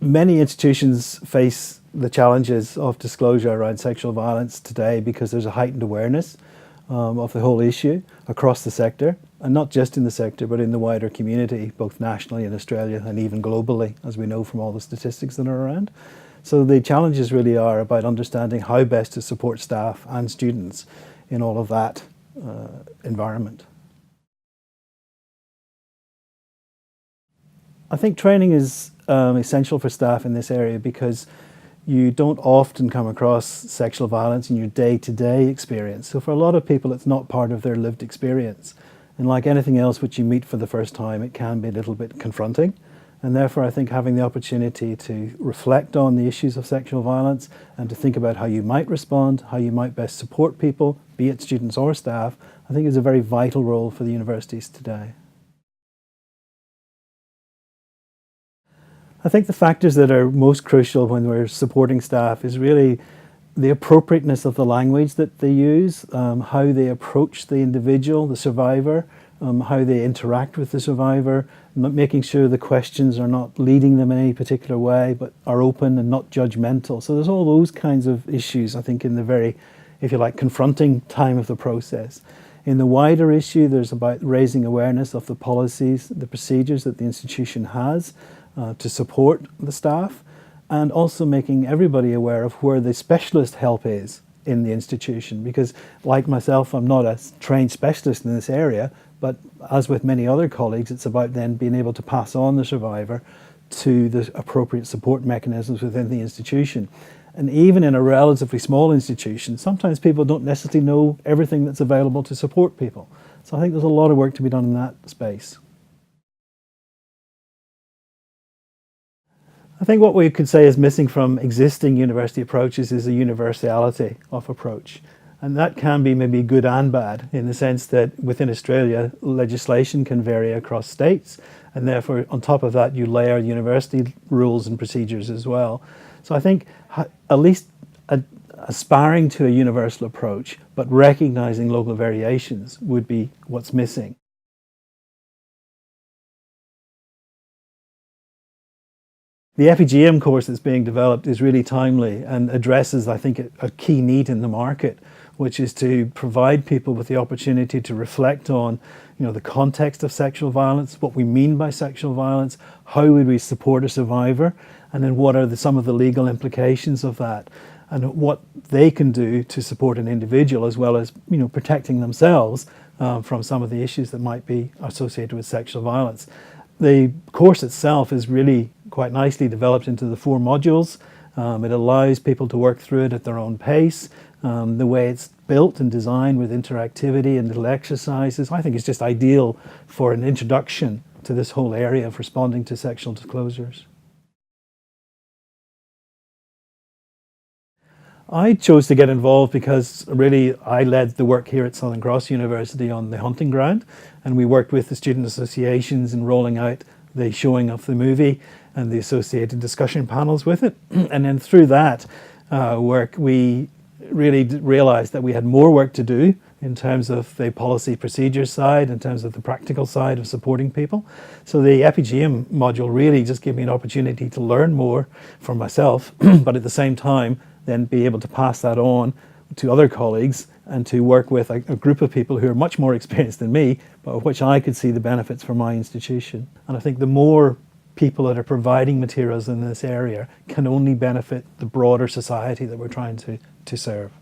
Many institutions face the challenges of disclosure around sexual violence today because there's a heightened awareness of the whole issue across the sector, and not just in the sector but in the wider community, both nationally in Australia and even globally, as we know from all the statistics that are around. So the challenges really are about understanding how best to support staff and students in all of that environment. I think training is essential for staff in this area because you don't often come across sexual violence in your day-to-day experience. So for a lot of people, it's not part of their lived experience. And like anything else which you meet for the first time, it can be a little bit confronting. And therefore, I think having the opportunity to reflect on the issues of sexual violence and to think about how you might respond, how you might best support people, be it students or staff, I think is a very vital role for the universities today. I think the factors that are most crucial when we're supporting staff is really the appropriateness of the language that they use, how they approach the individual, the survivor, how they interact with the survivor, making sure the questions are not leading them in any particular way but are open and not judgmental. So there's all those kinds of issues, I think, in the very, if you like, confronting time of the process. In the wider issue, there's about raising awareness of the policies, the procedures that the institution has to support the staff, and also making everybody aware of where the specialist help is in the institution. Because like myself, I'm not a trained specialist in this area, but as with many other colleagues, it's about then being able to pass on the survivor to the appropriate support mechanisms within the institution. And even in a relatively small institution, sometimes people don't necessarily know everything that's available to support people. So I think there's a lot of work to be done in that space. I think what we could say is missing from existing university approaches is a universality of approach. And that can be maybe good and bad, in the sense that within Australia, legislation can vary across states, and therefore on top of that you layer university rules and procedures as well. So I think at least aspiring to a universal approach, but recognising local variations would be what's missing. The Epigeum course that's being developed is really timely and addresses, I think, a key need in the market, which is to provide people with the opportunity to reflect on, the context of sexual violence, what we mean by sexual violence, how would we support a survivor, and then what are some of the legal implications of that, and what they can do to support an individual, as well as protecting themselves from some of the issues that might be associated with sexual violence. The course itself is really quite nicely developed into the 4 modules. It allows people to work through it at their own pace. The way it's built and designed with interactivity and little exercises, I think is just ideal for an introduction to this whole area of responding to sexual disclosures. I chose to get involved because really I led the work here at Southern Cross University on the hunting ground, and we worked with the student associations in rolling out the showing of the movie and the associated discussion panels with it. And then through that work we really realised that we had more work to do in terms of the policy procedure side, in terms of the practical side of supporting people. So the Epigeum module really just gave me an opportunity to learn more for myself, but at the same time then be able to pass that on to other colleagues and to work with a group of people who are much more experienced than me, but of which I could see the benefits for my institution. And I think the more people that are providing materials in this area can only benefit the broader society that we're trying to serve.